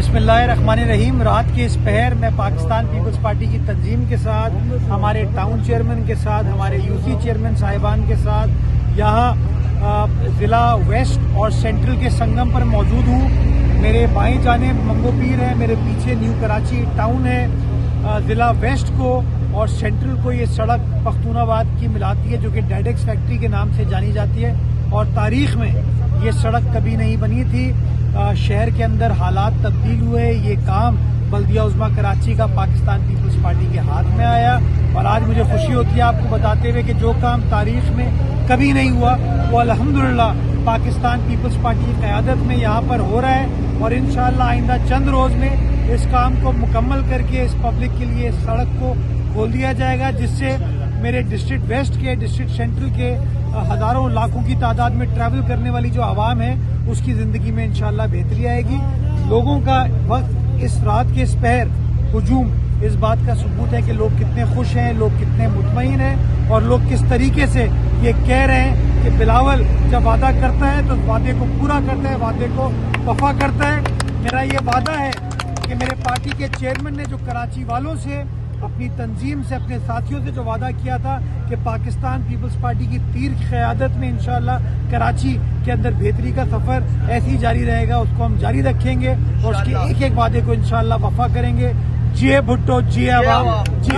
बिस्मिल्लाहिर्रहमानिर्रहीम। रात के इस पहर में पाकिस्तान पीपल्स पार्टी की तंजीम के साथ, हमारे टाउन चेयरमैन के साथ, हमारे यूसी चेयरमैन साहिबान के साथ यहाँ ज़िला वेस्ट और सेंट्रल के संगम पर मौजूद हूँ। मेरे बाएं जानिब मंगो पीर है, मेरे पीछे न्यू कराची टाउन है। ज़िला वेस्ट को और सेंट्रल को ये सड़क पख्तूनाबाद की मिलाती है, जो कि डेडेक्स फैक्ट्री के नाम से जानी जाती है। और तारीख़ में ये सड़क कभी नहीं बनी थी। शहर के अंदर हालात तब्दील हुए। ये काम बल्दिया उज़्मा कराची का पाकिस्तान पीपल्स पार्टी के हाथ में आया और आज मुझे खुशी होती है आपको बताते हुए कि जो काम तारीख़ में कभी नहीं हुआ वो अल्हम्दुलिल्लाह पाकिस्तान पीपल्स पार्टी की क़यादत में यहाँ पर हो रहा है। और इंशाअल्लाह आइंदा चंद रोज़ में इस काम को मुकम्मल करके इस पब्लिक के लिए इस सड़क को खोल दिया जाएगा, जिससे मेरे डिस्ट्रिक्ट वेस्ट के, डिस्ट्रिक्ट सेंट्रल के हज़ारों लाखों की तादाद में ट्रैवल करने वाली जो आवाम है उसकी ज़िंदगी में इंशाअल्लाह बेहतरी आएगी। लोगों का वक्त इस रात के इस पहर हुजूम इस बात का सबूत है कि लोग कितने खुश हैं, लोग कितने मुतमईन हैं और लोग किस तरीके से ये कह रहे हैं कि बिलावल जब वादा करता है तो वादे को पूरा करता है, वादे को वफा करता है। मेरा ये वादा है कि मेरे पार्टी के चेयरमैन ने जो कराची वालों से, अपनी तंजीम से, अपने साथियों से जो वादा किया था कि पाकिस्तान पीपल्स पार्टी की तीर की क़यादत में इंशाअल्लाह कराची के अंदर बेहतरी का सफ़र ऐसे ही जारी रहेगा, उसको हम जारी रखेंगे और उसके एक एक वादे को इंशाअल्लाह वफा करेंगे। जिए भुट्टो, जिए आवाम, जिए